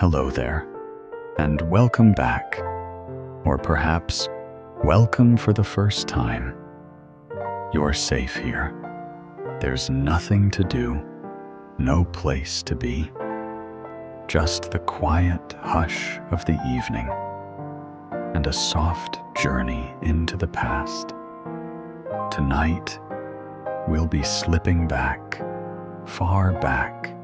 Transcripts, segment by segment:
Hello there, and welcome back, or perhaps welcome for the first time. You're safe here. There's nothing to do, no place to be, just the quiet hush of the evening and a soft journey into the past. Tonight, we'll be slipping back, far back,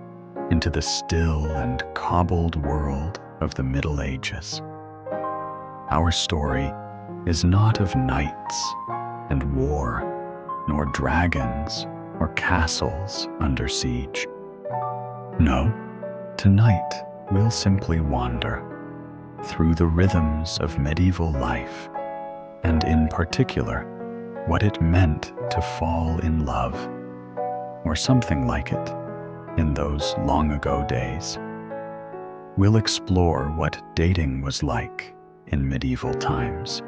into the still and cobbled world of the Middle Ages. Our story is not of knights and war, nor dragons or castles under siege. No, tonight we'll simply wander through the rhythms of medieval life, and in particular, what it meant to fall in love, or something like it, in those long-ago days. We'll explore what dating was like in medieval times,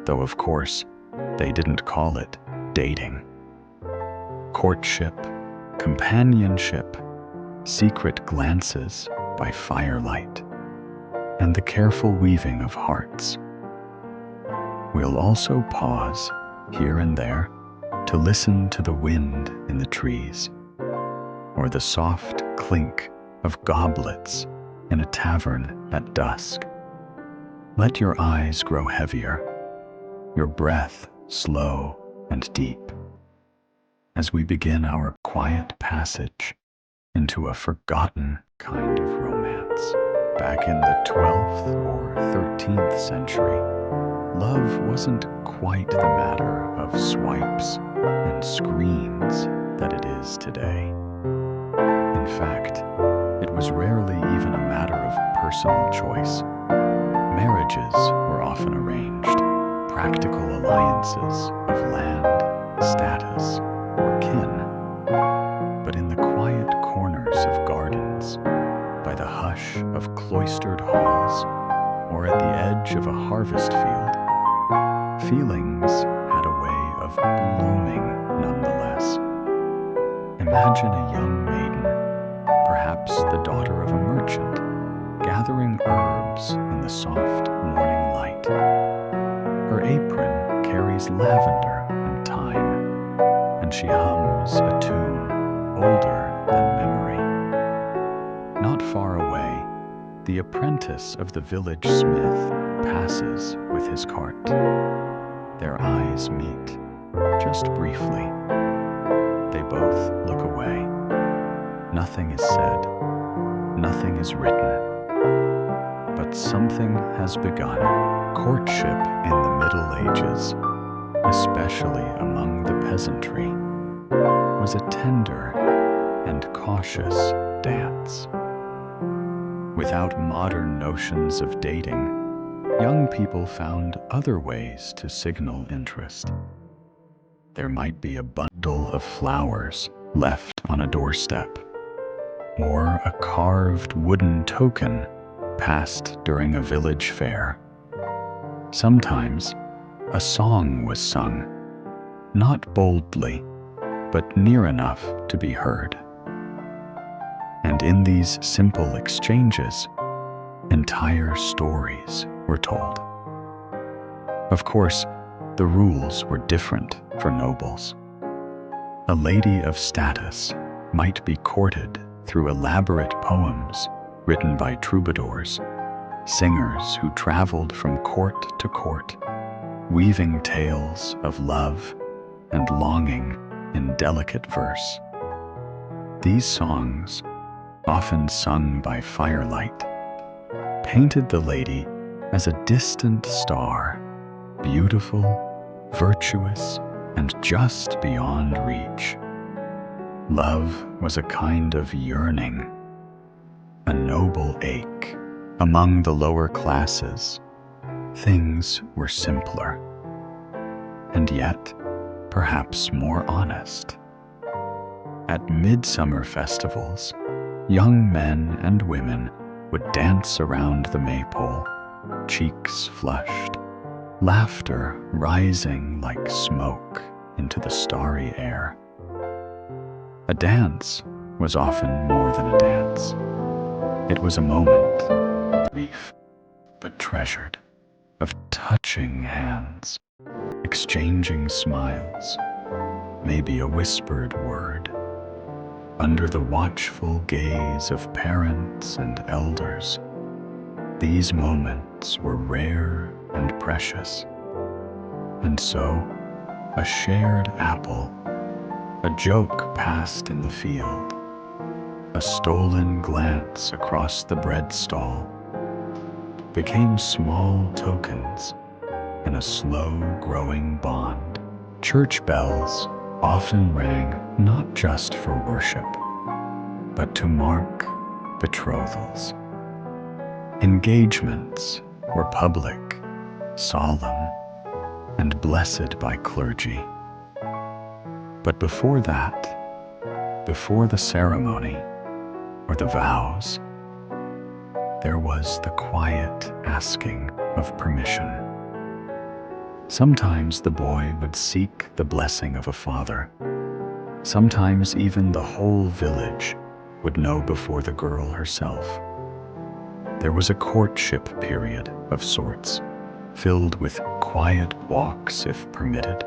though of course, they didn't call it dating. Courtship, companionship, secret glances by firelight, and the careful weaving of hearts. We'll also pause here and there to listen to the wind in the trees, or the soft clink of goblets in a tavern at dusk. Let your eyes grow heavier, your breath slow and deep, as we begin our quiet passage into a forgotten kind of romance. Back in the 12th or 13th century, love wasn't quite the matter of swipes and screens that it is today. In fact, it was rarely even a matter of personal choice. Marriages were often arranged, practical alliances of land, status, or kin. But in the quiet corners of gardens, by the hush of cloistered halls, or at the edge of a harvest field, feelings had a way of blooming nonetheless. Imagine a young maiden, perhaps the daughter of a merchant, gathering herbs in the soft morning light. Her apron carries lavender and thyme, and she hums a tune older than memory. Not far away, the apprentice of the village smith passes with his cart. Their eyes meet, just briefly. They both look away. Nothing is said, nothing is written, but something has begun. Courtship in the Middle Ages, especially among the peasantry, was a tender and cautious dance. Without modern notions of dating, young people found other ways to signal interest. There might be a bundle of flowers left on a doorstep, or a carved wooden token passed during a village fair. Sometimes a song was sung, not boldly, but near enough to be heard. And in these simple exchanges, entire stories were told. Of course, the rules were different for nobles. A lady of status might be courted through elaborate poems written by troubadours, singers who traveled from court to court, weaving tales of love and longing in delicate verse. These songs, often sung by firelight, painted the lady as a distant star, beautiful, virtuous, and just beyond reach. Love was a kind of yearning, a noble ache. Among the lower classes, things were simpler, and yet perhaps more honest. At midsummer festivals, young men and women would dance around the maypole, cheeks flushed, laughter rising like smoke into the starry air. A dance was often more than a dance. It was a moment, brief but treasured, of touching hands, exchanging smiles, maybe a whispered word, under the watchful gaze of parents and elders. These moments were rare and precious. And so, a shared apple, a joke passed in the field, a stolen glance across the bread stall, became small tokens in a slow-growing bond. Church bells often rang not just for worship, but to mark betrothals. Engagements were public, solemn, and blessed by clergy. But before that, before the ceremony or the vows, there was the quiet asking of permission. Sometimes the boy would seek the blessing of a father. Sometimes even the whole village would know before the girl herself. There was a courtship period of sorts, filled with quiet walks if permitted,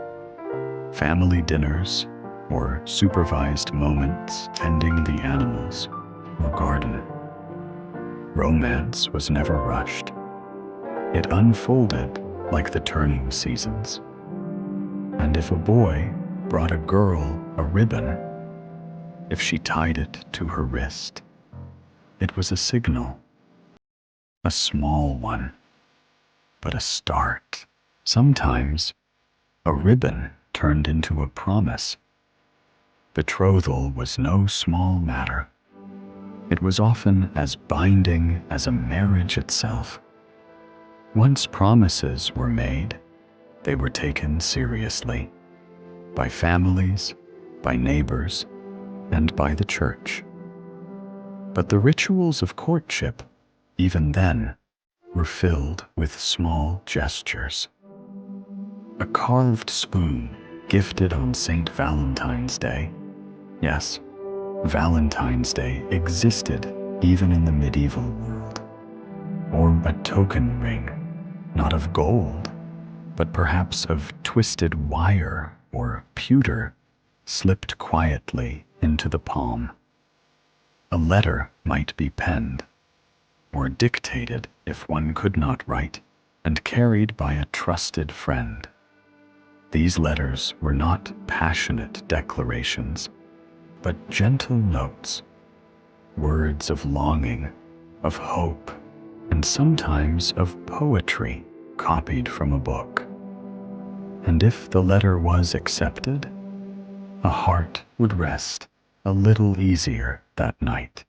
family dinners, or supervised moments tending the animals or garden. Romance was never rushed. It unfolded like the turning seasons. And if a boy brought a girl a ribbon, if she tied it to her wrist, it was a signal. A small one, but a start. Sometimes a ribbon turned into a promise. Betrothal was no small matter. It was often as binding as a marriage itself. Once promises were made, they were taken seriously, by families, by neighbors, and by the church. But the rituals of courtship, even then, were filled with small gestures. A carved spoon gifted on St. Valentine's Day. Yes, Valentine's Day existed even in the medieval world. Or a token ring, not of gold, but perhaps of twisted wire or pewter, slipped quietly into the palm. A letter might be penned, or dictated if one could not write, and carried by a trusted friend. These letters were not passionate declarations, but gentle notes, words of longing, of hope, and sometimes of poetry copied from a book. And if the letter was accepted, a heart would rest a little easier that night.